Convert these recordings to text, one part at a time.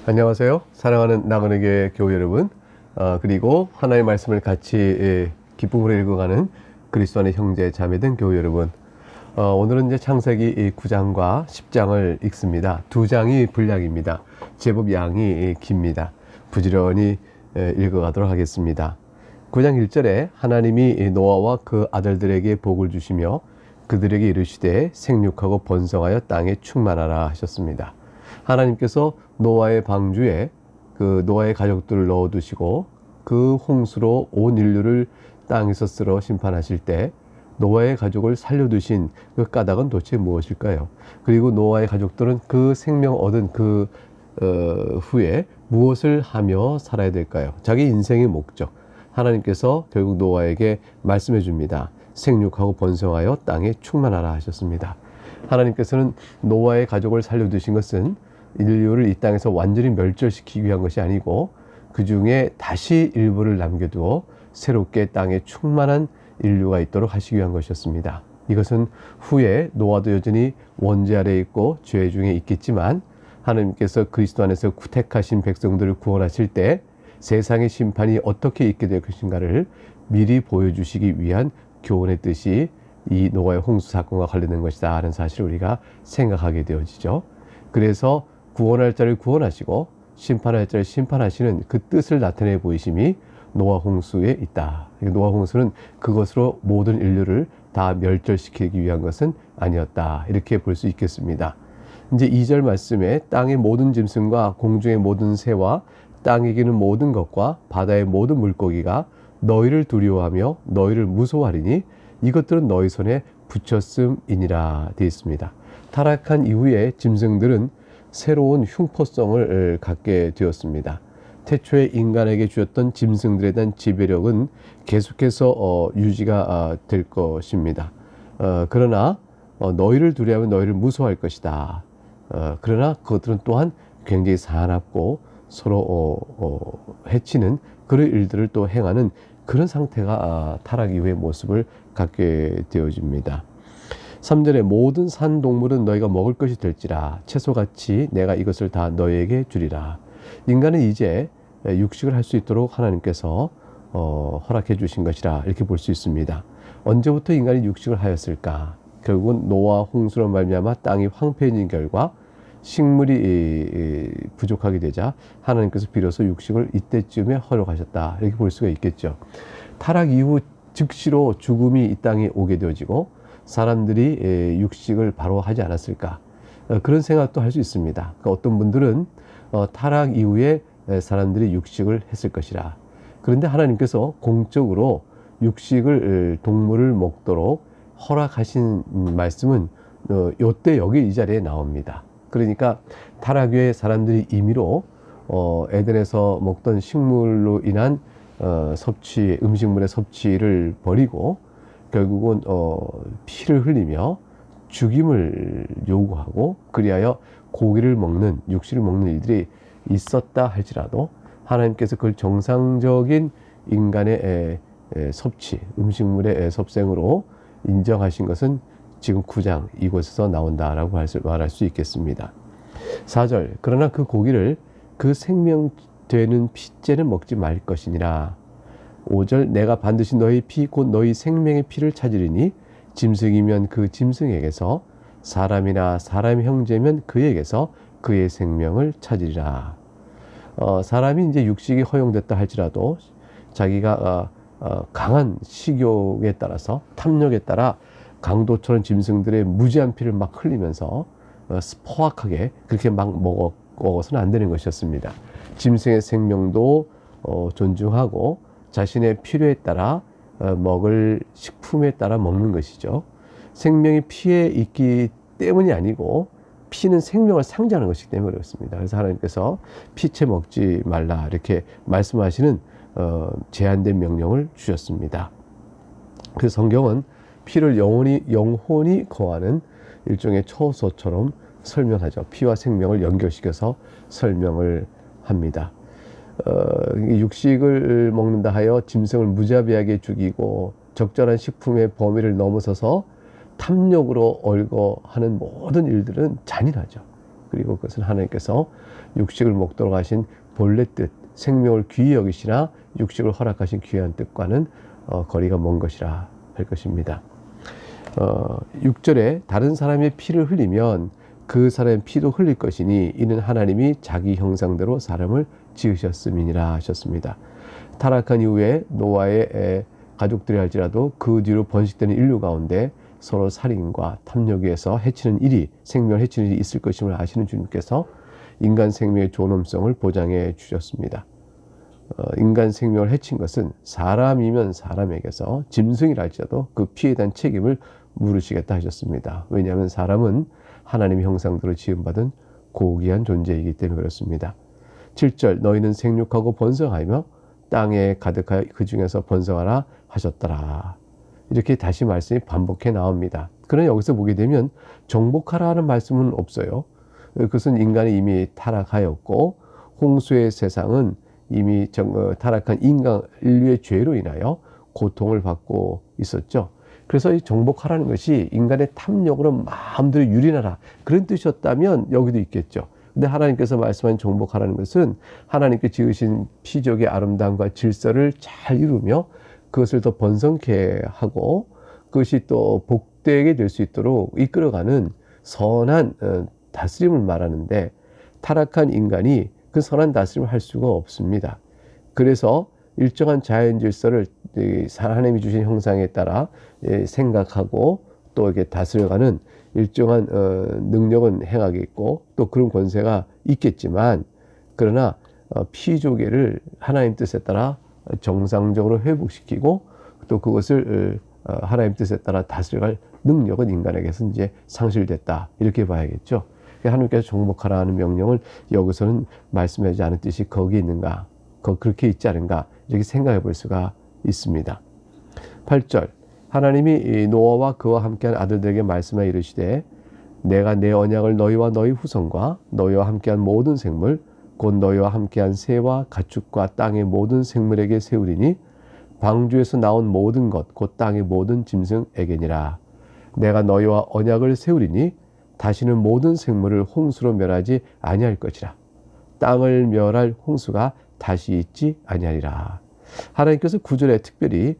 안녕하세요. 사랑하는 나그네교회 교우 여러분, 그리고 하나님의 말씀을 같이 기쁨으로 읽어가는 그리스도 안의 형제 자매된 교우 여러분. 오늘은 이제 창세기 9장과 10장을 읽습니다. 두 장이 분량입니다. 제법 양이 깁니다. 부지런히 읽어가도록 하겠습니다. 9장 1절에 하나님이 노아와 그 아들들에게 복을 주시며 그들에게 이르시되 생육하고 번성하여 땅에 충만하라 하셨습니다. 하나님께서 노아의 방주에 그 노아의 가족들을 넣어두시고 그 홍수로 온 인류를 땅에서 쓸어 심판하실 때 노아의 가족을 살려두신 그 까닭은 도대체 무엇일까요? 그리고 노아의 가족들은 그 생명 얻은 그 후에 무엇을 하며 살아야 될까요? 자기 인생의 목적, 하나님께서 결국 노아에게 말씀해 줍니다. 생육하고 번성하여 땅에 충만하라 하셨습니다. 하나님께서는 노아의 가족을 살려두신 것은 인류를 이 땅에서 완전히 멸절시키기 위한 것이 아니고 그 중에 다시 일부를 남겨두어 새롭게 땅에 충만한 인류가 있도록 하시기 위한 것이었습니다. 이것은 후에 노아도 여전히 원죄 아래에 있고 죄 중에 있겠지만 하나님께서 그리스도 안에서 택하신 백성들을 구원하실 때 세상의 심판이 어떻게 있게 될 것인가를 미리 보여주시기 위한 교훈의 뜻이 이 노아의 홍수 사건과 관련된 것이다 하는 사실을 우리가 생각하게 되어지죠. 그래서 구원할 자를 구원하시고 심판할 자를 심판하시는 그 뜻을 나타내 보이심이 노아 홍수에 있다. 노아 홍수는 그것으로 모든 인류를 다 멸절시키기 위한 것은 아니었다. 이렇게 볼 수 있겠습니다. 이제 2절 말씀에 땅의 모든 짐승과 공중의 모든 새와 땅에 기는 모든 것과 바다의 모든 물고기가 너희를 두려워하며 너희를 무서워하리니 이것들은 너희 손에 붙였음이니라 되어 있습니다. 타락한 이후에 짐승들은 새로운 흉포성을 갖게 되었습니다. 태초에 인간에게 주었던 짐승들에 대한 지배력은 계속해서 유지가 될 것입니다. 그러나 너희를 두려워하면 너희를 무서워할 것이다. 그러나 그것들은 또한 굉장히 사납고 서로 해치는 그런 일들을 또 행하는 그런 상태가 타락 이후의 모습을 갖게 되어집니다. 3절에 모든 산 동물은 너희가 먹을 것이 될지라 채소같이 내가 이것을 다 너희에게 주리라. 인간은 이제 육식을 할 수 있도록 하나님께서 허락해 주신 것이라 이렇게 볼 수 있습니다. 언제부터 인간이 육식을 하였을까? 결국은 노아 홍수로 말미암아 땅이 황폐해진 결과 식물이 부족하게 되자 하나님께서 비로소 육식을 이때쯤에 허락하셨다 이렇게 볼 수가 있겠죠. 타락 이후 즉시로 죽음이 이 땅에 오게 되어지고 사람들이 육식을 바로 하지 않았을까, 그런 생각도 할 수 있습니다. 그러니까 어떤 분들은 타락 이후에 사람들이 육식을 했을 것이라. 그런데 하나님께서 공적으로 육식을 동물을 먹도록 허락하신 말씀은 요때 여기 이 자리에 나옵니다. 그러니까 타락 이후에 사람들이 임의로 에덴에서 먹던 식물로 인한 섭취, 음식물의 섭취를 버리고 결국은 피를 흘리며 죽임을 요구하고 그리하여 고기를 먹는, 육식을 먹는 일들이 있었다 할지라도 하나님께서 그걸 정상적인 인간의 섭취, 음식물의 섭생으로 인정하신 것은 지금 9장 이곳에서 나온다라고 말할 수 있겠습니다. 4절 그러나 그 고기를 그 생명되는 피째는 먹지 말 것이니라. 5절 내가 반드시 너희 피 곧 너희 생명의 피를 찾으리니 짐승이면 그 짐승에게서 사람이나 사람의 형제면 그에게서 그의 생명을 찾으리라. 사람이 이제 육식이 허용됐다 할지라도 자기가 강한 식욕에 따라서 탐욕에 따라 강도처럼 짐승들의 무지한 피를 막 흘리면서 포악하게 그렇게 막 먹어서는 안 되는 것이었습니다. 짐승의 생명도 존중하고 자신의 필요에 따라 먹을 식품에 따라 먹는 것이죠. 생명이 피에 있기 때문이 아니고 피는 생명을 상징하는 것이기 때문에 그렇습니다. 그래서 하나님께서 피채 먹지 말라 이렇게 말씀하시는 제한된 명령을 주셨습니다. 그래서 성경은 피를 영혼이 거하는 일종의 처소처럼 설명하죠. 피와 생명을 연결시켜서 설명을 합니다. 육식을 먹는다 하여 짐승을 무자비하게 죽이고 적절한 식품의 범위를 넘어서서 탐욕으로 얽어하는 모든 일들은 잔인하죠. 그리고 그것은 하나님께서 육식을 먹도록 하신 본래 뜻, 생명을 귀히 여기시나 육식을 허락하신 귀한 뜻과는 거리가 먼 것이라 할 것입니다. 6절에 다른 사람의 피를 흘리면 그 사람의 피도 흘릴 것이니 이는 하나님이 자기 형상대로 사람을 지으셨음이니라 하셨습니다. 타락한 이후에 노아의 가족들이 할지라도 그 뒤로 번식되는 인류 가운데 서로 살인과 탐욕에 의해서 해치는 일이, 생명을 해치는 일이 있을 것임을 아시는 주님께서 인간 생명의 존엄성을 보장해 주셨습니다. 인간 생명을 해친 것은 사람이면 사람에게서 짐승이라 할지라도 그 피해에 대한 책임을 물으시겠다 하셨습니다. 왜냐하면 사람은 하나님의 형상대로 지음받은 고귀한 존재이기 때문에 그렇습니다. 7절 너희는 생육하고 번성하며 땅에 가득하여 그 중에서 번성하라 하셨더라. 이렇게 다시 말씀이 반복해 나옵니다. 그러나 여기서 보게 되면 정복하라는 말씀은 없어요. 그것은 인간이 이미 타락하였고 홍수의 세상은 이미 타락한 인류의 죄로 인하여 고통을 받고 있었죠. 그래서 이 정복하라는 것이 인간의 탐욕으로 마음대로 유린하라 그런 뜻이었다면 여기도 있겠죠. 근데 하나님께서 말씀한 정복하라는 것은 하나님께 지으신 피족의 아름다움과 질서를 잘 이루며 그것을 더 번성케 하고 그것이 또 복되게 될 수 있도록 이끌어가는 선한 다스림을 말하는데 타락한 인간이 그 선한 다스림을 할 수가 없습니다. 그래서 일정한 자연 질서를 하나님이 주신 형상에 따라 생각하고 또 이렇게 다스려가는 일정한 능력은 행하겠고 또 그런 권세가 있겠지만 그러나 피조계를 하나님 뜻에 따라 정상적으로 회복시키고 또 그것을 하나님 뜻에 따라 다스려갈 능력은 인간에게서 이제 상실됐다 이렇게 봐야겠죠. 하나님께서 정복하라는 명령을 여기서는 말씀하지 않은 뜻이 거기 있는가 그렇게 있지 않은가 이렇게 생각해 볼 수가 있습니다. 8절 하나님이 노아와 그와 함께한 아들들에게 말씀하여 이르시되 내가 내 언약을 너희와 너희 후손과 너희와 함께한 모든 생물 곧 너희와 함께한 새와 가축과 땅의 모든 생물에게 세우리니 방주에서 나온 모든 것 곧 땅의 모든 짐승에게니라. 내가 너희와 언약을 세우리니 다시는 모든 생물을 홍수로 멸하지 아니할 것이라. 땅을 멸할 홍수가 다시 있지 아니하리라. 하나님께서 9절에 특별히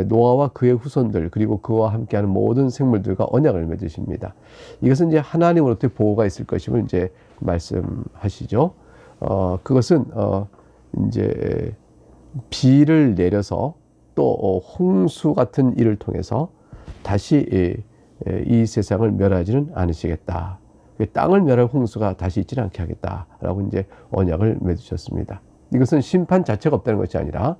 노아와 그의 후손들 그리고 그와 함께하는 모든 생물들과 언약을 맺으십니다. 이것은 이제 하나님으로부터 보호가 있을 것임을 이제 말씀하시죠. 그것은 이제 비를 내려서 또 홍수 같은 일을 통해서 다시 이 세상을 멸하지는 않으시겠다. 땅을 멸할 홍수가 다시 있지는 않게 하겠다라고 이제 언약을 맺으셨습니다. 이것은 심판 자체가 없다는 것이 아니라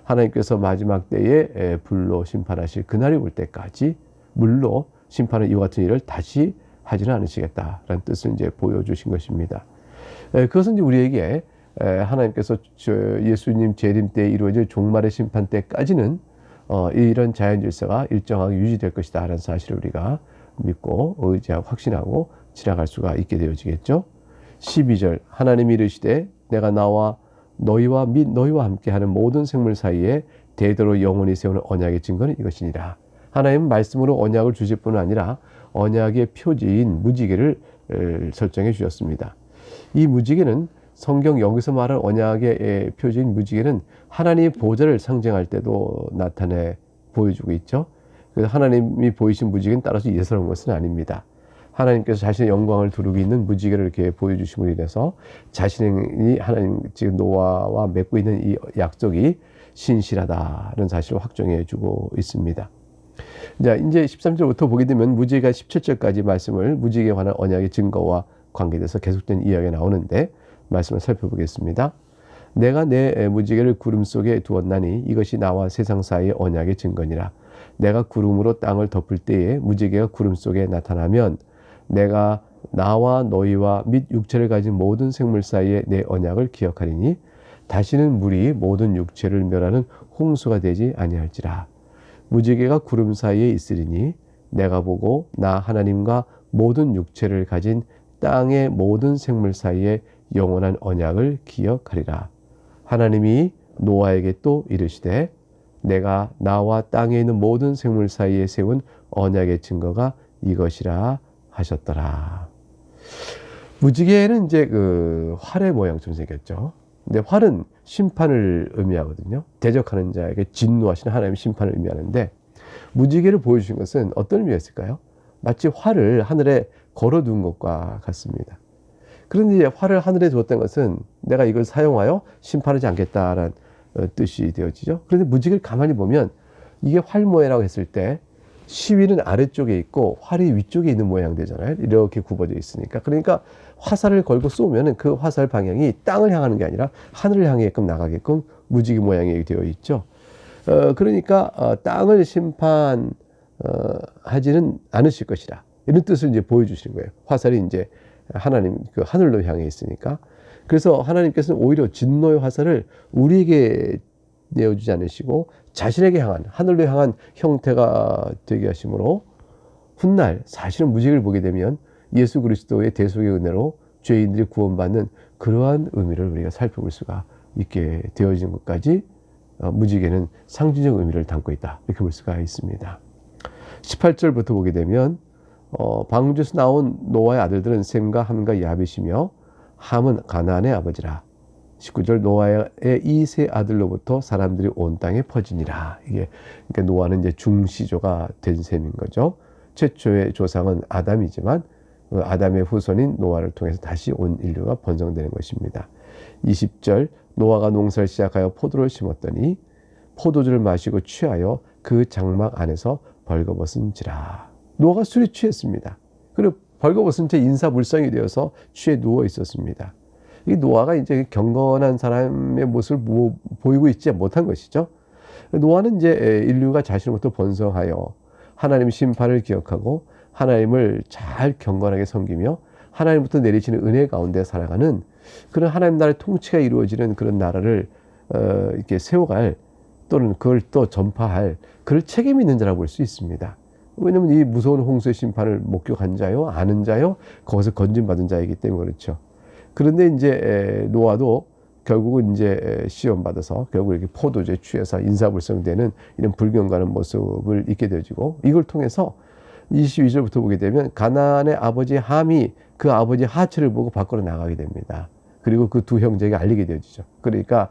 하나님께서 마지막 때에 불로 심판하실 그날이 올 때까지 물로 심판은 이와 같은 일을 다시 하지는 않으시겠다라는 뜻을 이제 보여주신 것입니다. 그것은 이제 우리에게 하나님께서 예수님 재림 때 이루어질 종말의 심판 때까지는 이런 자연 질서가 일정하게 유지될 것이다 라는 사실을 우리가 믿고 의지하고 확신하고 지나갈 수가 있게 되어지겠죠. 12절 하나님이 이르시되 내가 나와 너희와 및 너희와 함께하는 모든 생물 사이에 대대로 영원히 세우는 언약의 증거는 이것이니라. 하나님은 말씀으로 언약을 주실 뿐 아니라 언약의 표지인 무지개를 설정해 주셨습니다. 이 무지개는 성경 여기서 말하는 언약의 표지인 무지개는 하나님의 보좌를 상징할 때도 나타내 보여주고 있죠. 그래서 하나님이 보이신 무지개는 따라서 예사로운 것은 아닙니다. 하나님께서 자신의 영광을 두르고 있는 무지개를 이렇게 보여주심으로 인해서 자신이 하나님 지금 노아와 맺고 있는 이 약속이 신실하다는 사실을 확정해 주고 있습니다. 자, 이제 13절부터 보게 되면 무지개가 17절까지 말씀을 무지개에 관한 언약의 증거와 관계돼서 계속된 이야기가 나오는데 말씀을 살펴보겠습니다. 내가 내 무지개를 구름 속에 두었나니 이것이 나와 세상 사이의 언약의 증거니라. 내가 구름으로 땅을 덮을 때에 무지개가 구름 속에 나타나면 내가 나와 너희와 및 육체를 가진 모든 생물 사이에 내 언약을 기억하리니 다시는 물이 모든 육체를 멸하는 홍수가 되지 아니할지라. 무지개가 구름 사이에 있으리니 내가 보고 나 하나님과 모든 육체를 가진 땅의 모든 생물 사이에 영원한 언약을 기억하리라. 하나님이 노아에게 또 이르시되 내가 나와 땅에 있는 모든 생물 사이에 세운 언약의 증거가 이것이라 하셨더라. 무지개는 이제 그 활의 모양처럼 생겼죠. 근데 활은 심판을 의미하거든요. 대적하는 자에게 진노하시는 하나님의 심판을 의미하는데, 무지개를 보여주신 것은 어떤 의미가 있을까요? 마치 활을 하늘에 걸어둔 것과 같습니다. 그런데 이제 활을 하늘에 두었다는 것은 내가 이걸 사용하여 심판하지 않겠다라는 뜻이 되어지죠. 그런데 무지개를 가만히 보면 이게 활 모양이라고 했을 때 시위는 아래쪽에 있고 활이 위쪽에 있는 모양 되잖아요. 이렇게 굽어져 있으니까. 그러니까 화살을 걸고 쏘면은 그 화살 방향이 땅을 향하는 게 아니라 하늘을 향해끔 나가게끔 무지개 모양이 되어 있죠. 그러니까 땅을 심판하지는 않으실 것이라, 이런 뜻을 이제 보여주시는 거예요. 화살이 이제 하나님 그 하늘로 향해 있으니까. 그래서 하나님께서는 오히려 진노의 화살을 우리에게 내어주지 않으시고 자신에게 향한, 하늘로 향한 형태가 되게 하심으로 훗날 사실은 무지개를 보게 되면 예수 그리스도의 대속의 은혜로 죄인들이 구원받는 그러한 의미를 우리가 살펴볼 수가 있게 되어진 것까지 무지개는 상징적 의미를 담고 있다, 이렇게 볼 수가 있습니다. 18절부터 보게 되면 방주에서 나온 노아의 아들들은 셈과 함과 야벳이며 함은 가나안의 아버지라. 19절 노아의 이 세 아들로부터 사람들이 온 땅에 퍼지니라. 이게 그러니까 노아는 이제 중시조가 된 셈인 거죠. 최초의 조상은 아담이지만 아담의 후손인 노아를 통해서 다시 온 인류가 번성되는 것입니다. 20절 노아가 농사를 시작하여 포도를 심었더니 포도주를 마시고 취하여 그 장막 안에서 벌거벗은지라. 노아가 술에 취했습니다. 그리고 벌거벗은 채 인사불성이 되어서 취해 누워 있었습니다. 이 노아가 이제 경건한 사람의 모습을 보이고 있지 못한 것이죠. 노아는 이제 인류가 자신으로부터 번성하여 하나님의 심판을 기억하고 하나님을 잘 경건하게 섬기며 하나님부터 내리시는 은혜 가운데 살아가는 그런 하나님 나라의 통치가 이루어지는 그런 나라를 이렇게 세워갈, 또는 그걸 또 전파할 그럴 책임이 있는 자라고 볼 수 있습니다. 왜냐하면 이 무서운 홍수의 심판을 목격한 자요, 아는 자요, 거기서 건진받은 자이기 때문에 그렇죠. 그런데 이제 노아도 결국은 이제 시험받아서 결국 이렇게 포도주에 취해서 인사불성되는 이런 불경건한 모습을 잊게 되어지고, 이걸 통해서 22절부터 보게 되면 가나안의 아버지 함이 그 아버지 하체를 보고 밖으로 나가게 됩니다. 그리고 그 두 형제에게 알리게 되어지죠. 그러니까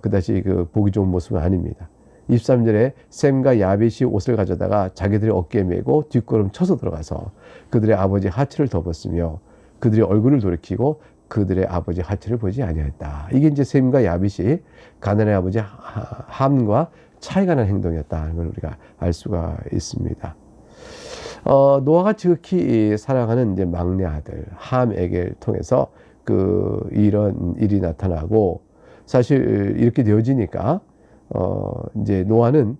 그다지 그 보기 좋은 모습은 아닙니다. 23절에 셈과 야벳이 옷을 가져다가 자기들의 어깨에 메고 뒷걸음 쳐서 들어가서 그들의 아버지 하체를 덮었으며 그들의 얼굴을 돌이키고 그들의 아버지 하체를 보지 아니하였다. 이게 이제 셈과 야벳이 가나안의 아버지 함과 차이가 난 행동이었다는 걸 우리가 알 수가 있습니다. 노아가 지극히 사랑하는 이제 막내 아들 함에게 통해서 이런 일이 나타나고, 사실 이렇게 되어지니까 이제 노아는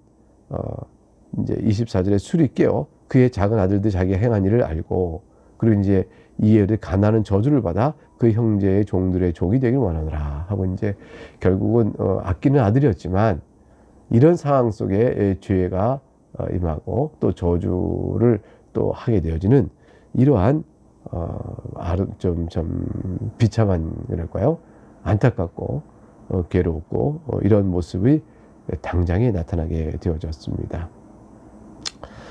이제 24절에 술이 깨어 그의 작은 아들들 자기가 행한 일을 알고, 그리고 이제 이에 가나안은 저주를 받아 그 형제의 종들의 종이 되길 원하노라 하고, 이제 결국은 아끼는 아들이었지만 이런 상황 속에 죄가 임하고 또 저주를 또 하게 되어지는 이러한 좀 비참한, 그럴까요? 안타깝고 괴롭고 이런 모습이 당장에 나타나게 되어졌습니다.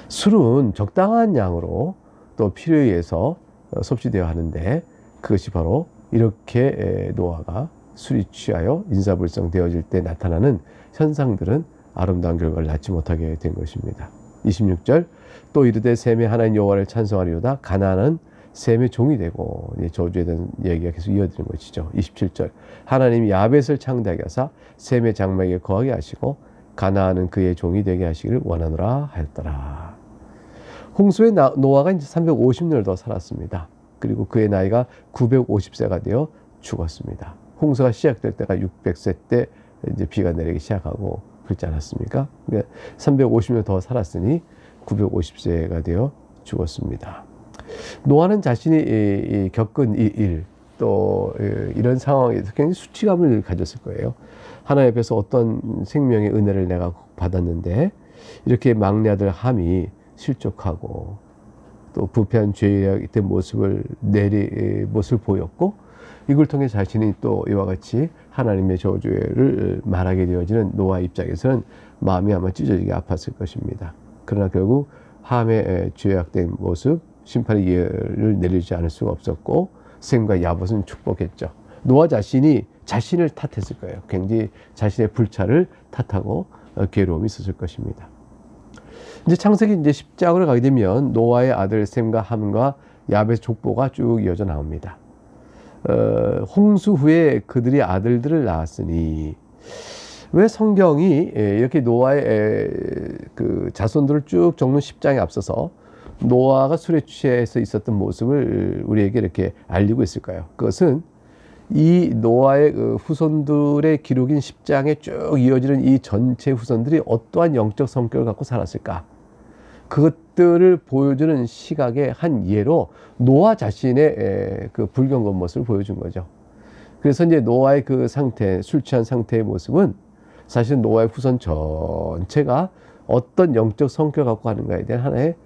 술은 적당한 양으로 또 필요에 의해서 섭취되어야 하는데, 그것이 바로 이렇게 노아가 술이 취하여 인사불성 되어질 때 나타나는 현상들은 아름다운 결과를 낳지 못하게 된 것입니다. 26절 또 이르되 셈의 하나님 여호와를 찬송하리로다. 가나안은 셈의 종이 되고, 저주에 대한 얘기가 계속 이어지는 것이죠. 27절 하나님이 야벳을 창대하게 하사 셈의 장막에 거하게 하시고 가나안은 그의 종이 되게 하시기를 원하노라 하였더라. 홍수에 노아가 이제 350년을 더 살았습니다. 그리고 그의 나이가 950세가 되어 죽었습니다. 홍수가 시작될 때가 600세 때 이제 비가 내리기 시작하고 그렇지 않았습니까? 그러니까 350년 더 살았으니 950세가 되어 죽었습니다. 노아는 자신이 겪은 이 일, 또 이런 상황에서 굉장히 수치감을 가졌을 거예요. 하나님 앞에서 어떤 생명의 은혜를 내가 받았는데 이렇게 막내 아들 함이 실족하고 또 부패한 죄의 모습을 보였고, 이걸 통해 자신이 또 이와 같이 하나님의 저주를 말하게 되어지는 노아 입장에서는 마음이 아마 찢어지게 아팠을 것입니다. 그러나 결국 함의 죄악된 모습, 심판의 예를 내리지 않을 수가 없었고, 셈과 야봇은 축복했죠. 노아 자신이 자신을 탓했을 거예요. 굉장히 자신의 불찰을 탓하고 괴로움이 있었을 것입니다. 이제 창세기 이제 10장으로 가게 되면 노아의 아들 셈과 함과 야벳의 족보가 쭉 이어져 나옵니다. 홍수 후에 그들이 아들들을 낳았으니, 왜 성경이 이렇게 노아의 그 자손들을 쭉 적는 10장에 앞서서 노아가 술에 취해서 있었던 모습을 우리에게 이렇게 알리고 있을까요? 그것은 이 노아의 그 후손들의 기록인 10장에 쭉 이어지는 이 전체 후손들이 어떠한 영적 성격을 갖고 살았을까? 그것들을 보여주는 시각의 한 예로 노아 자신의 그 불경건 모습을 보여준 거죠. 그래서 이제 노아의 그 상태, 술 취한 상태의 모습은 사실 노아의 후손 전체가 어떤 영적 성격을 갖고 가는가에 대한 하나의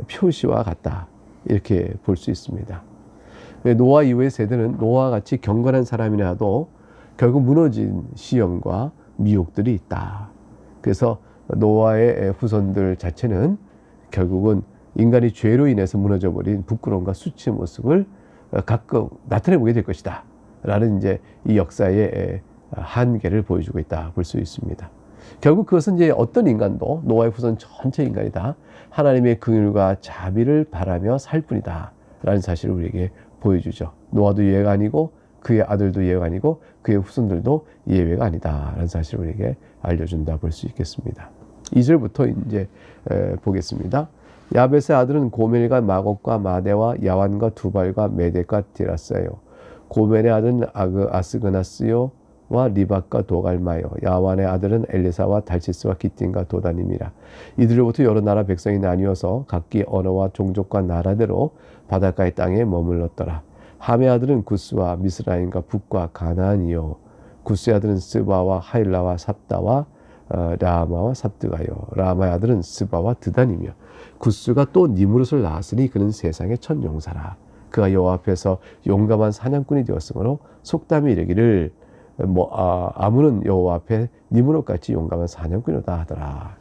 표시와 같다, 이렇게 볼 수 있습니다. 노아 이후의 세대는 노아와 같이 경건한 사람이라도 결국 무너진 시험과 미혹들이 있다. 그래서 노아의 후손들 자체는 결국은 인간이 죄로 인해서 무너져버린 부끄러움과 수치의 모습을 가끔 나타내보게 될 것이다 라는 이제 이 역사의 한계를 보여주고 있다 볼 수 있습니다. 결국 그것은 이제 어떤 인간도 노아의 후손 전체 인간이 다 하나님의 긍휼과 자비를 바라며 살 뿐이다 라는 사실을 우리에게 보여주죠. 노아도 예외가 아니고 그의 아들도 예외가 아니고 그의 후손들도 예외가 아니다 라는 사실을 우리에게 알려준다 볼 수 있겠습니다. 2절부터 이제 보겠습니다. 야벳의 아들은 고멜과 마곡과 마대와 야완과 두발과 메덱과 디라스요. 고멜의 아들은 아스그나스요 와 리박과 도갈마요. 야완의 아들은 엘리사와 달시스와 기팀과 도다님이라. 이들로부터 여러 나라 백성이 나뉘어서 각기 언어와 종족과 나라대로 바닷가의 땅에 머물렀더라. 함의 아들은 구스와 미스라임과 북과 가나안이요. 구스의 아들은 스바와 하일라와 삽다와 라마와 삽드가요. 라마의 아들은 스바와 드단이며, 구스가 또 니므롯을 낳았으니 그는 세상의 첫 용사라. 그가 여호와 앞에서 용감한 사냥꾼이 되었으므로 속담이 이르기를 아무는 여호와 앞에 니므롯같이 용감한 사냥꾼이다 하더라.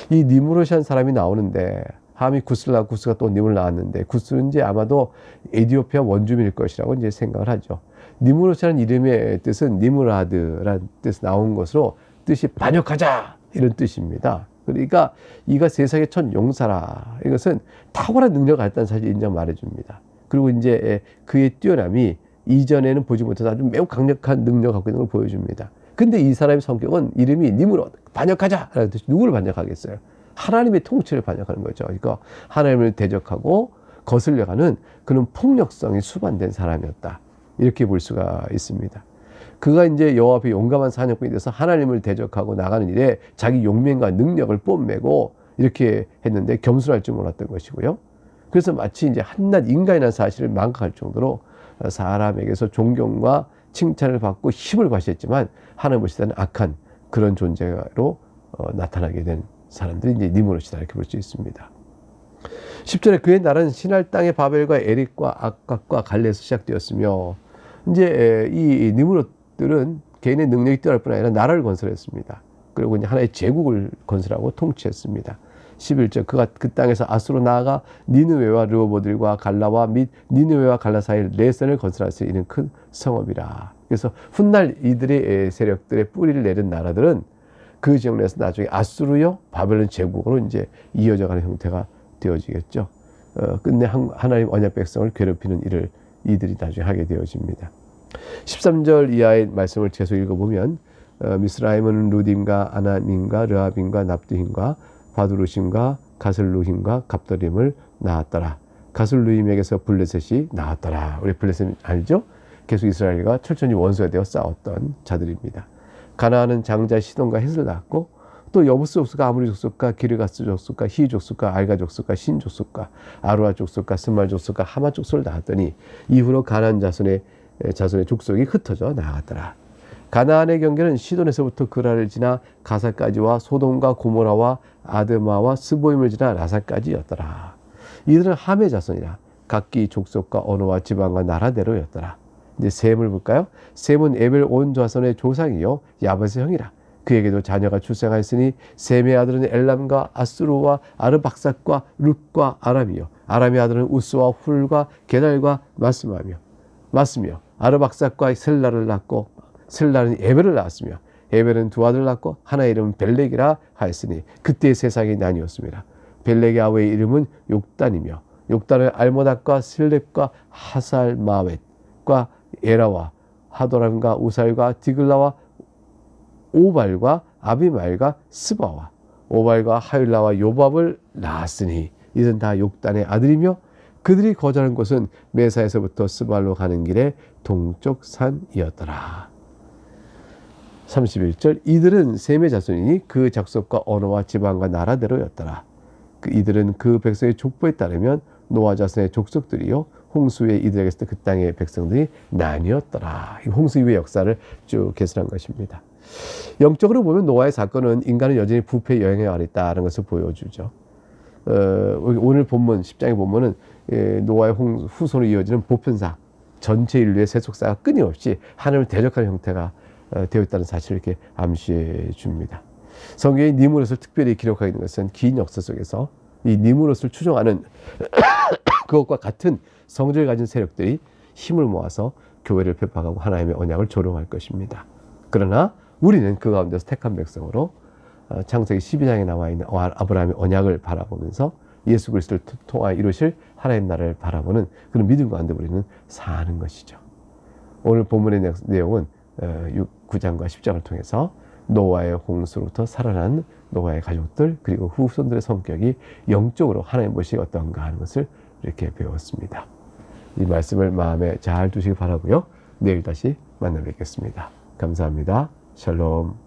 이 니므롯이라는 사람이 나오는데, 함이 구스를 낳고 구스가 또 님을 낳았는데, 구스는 이제 아마도 에티오피아 원주민일 것이라고 이제 생각을 하죠. 니므롯이라는 이름의 뜻은 니므라드라는 뜻이 나온 것으로 뜻이 반역하자 이런 뜻입니다. 그러니까 이가 세상의 첫 용사라. 이것은 탁월한 능력을 갖다는 사실 인정 말해줍니다. 그리고 이제 그의 뛰어남이 이전에는 보지 못해서 아주 매우 강력한 능력을 갖고 있는 걸 보여줍니다. 근데 이 사람의 성격은 이름이 니므롯, 반역하자 라는 뜻이, 누구를 반역하겠어요? 하나님의 통치를 반역하는 거죠. 그러니까 하나님을 대적하고 거슬려가는 그런 폭력성이 수반된 사람이었다, 이렇게 볼 수가 있습니다. 그가 이제 여호와 앞에 용감한 사냥꾼이 돼서 하나님을 대적하고 나가는 일에 자기 용맹과 능력을 뽐내고 이렇게 했는데 겸손할 줄 몰랐던 것이고요. 그래서 마치 이제 한낱 인간이라는 사실을 망각할 정도로 사람에게서 존경과 칭찬을 받고 힘을 과시했지만 하나님보다는 악한 그런 존재로 나타나게 된 사람들이 이제 니므롯이다, 이렇게 볼 수 있습니다. 10절에 그의 나라는 신할 땅의 바벨과 에릭과 악각과 갈레에서 시작되었으며, 이제 이 니므롯들은 개인의 능력이 뛰어날 뿐 아니라 나라를 건설했습니다. 그리고 이제 하나의 제국을 건설하고 통치했습니다. 11절 그가 그 땅에서 아수로 나아가 니느웨와 르호보들과 갈라와 및 니느웨와 갈라 사이에 레센을 건설할 수 있는 큰 성읍이라. 그래서 훗날 이들의 세력들의 뿌리를 내린 나라들은 그 지역 내에서 나중에 아수르요 바벨론 제국으로 이제 이어져가는 형태가 되어지겠죠. 끝내 하나님 언약 백성을 괴롭히는 일을 이들이 나중에 하게 되어집니다. 13절 이하의 말씀을 계속 읽어보면 미스라임은 루딤과 아나밈과 르아빔과 납두힘과 바두루심과 가슬루힘과 갑더림을 낳았더라. 가슬루힘에게서 블레셋이 나왔더라. 우리 블레셋 알죠? 계속 이스라엘과 철저히 원수가 되어 싸웠던 자들입니다. 가나안은 장자 시돈과 헷을 낳았고, 또 여부스 족속과 아무리 족속과 기르가스 족속과 히 족속과 알가 족속과 신 족속과 아루아 족속과 스말 족속과 하마 족속을 낳았더니 이후로 가나안 자손의 족속이 흩어져 나아갔더라. 가나안의 경계는 시돈에서부터 그라를 지나 가사까지와 소돔과 고모라와 아드마와 스보임을 지나 라사까지였더라. 이들은 함의 자손이라 각기 족속과 언어와 지방과 나라대로였더라. 이제 셈을 볼까요? 셈은 에벨 온 자손의 조상이요 야벳의 형이라. 그에게도 자녀가 출생하였으니 셈의 아들은 엘람과 아수르와 아르박삭과 룻과 아람이요 아람의 아들은 우스와 훌과 게달과 마스마며 맞으며 아르박삭과 셀라를 낳고 셀라는 에벨을 낳았으며 에벨은 두 아들을 낳고 하나의 이름은 벨렉이라 하였으니 그때 세상이 나뉘었습니다. 벨렉의 아우의 이름은 욕단이며 욕단은 알모닥과 슬렙과 하살마웻과 에라와 하도람과 우살과 디글라와 오발과 아비마엘과 스바와 오발과 하율라와 요밥을 낳았으니 이들은 다 욕단의 아들이며 그들이 거주하는 곳은 메사에서부터 스발로 가는 길의 동쪽 산이었더라. 31절 이들은 셈의 자손이니 그 족속과 언어와 지방과 나라대로였더라. 이들은 그 백성의 족보에 따르면 노아 자손의 족속들이요 홍수 에 이들에게서 그 땅의 백성들이 나뉘었더라. 홍수 이후의 역사를 쭉 개설한 것입니다. 영적으로 보면 노아의 사건은 인간은 여전히 부패의 영향에 아래 있다는 것을 보여주죠. 오늘 본문 10장의 본문은 노아의 후손으로 이어지는 보편사, 전체 인류의 세속사가 끊임없이 하나님을 대적하는 형태가 되어 있다는 사실을 이렇게 암시해 줍니다. 성경이 니무롯을 특별히 기록하고 있는 것은 긴 역사 속에서 이 니무롯을 추종하는 그것과 같은 성질을 가진 세력들이 힘을 모아서 교회를 핍박하고 하나님의 언약을 조롱할 것입니다. 그러나 우리는 그 가운데서 택한 백성으로 창세기 12장에 나와 있는 아브라함의 언약을 바라보면서 예수 그리스도를 통하여 이루실 하나님 나라를 바라보는 그런 믿음 가운데 우리는 사는 것이죠. 오늘 본문의 내용은 9장과 10장을 통해서 노아의 홍수로부터 살아난 노아의 가족들 그리고 후손들의 성격이 영적으로 하나님 모습이 어떤가 하는 것을 이렇게 배웠습니다. 이 말씀을 마음에 잘 두시기 바라고요. 내일 다시 만나 뵙겠습니다. 감사합니다. 샬롬.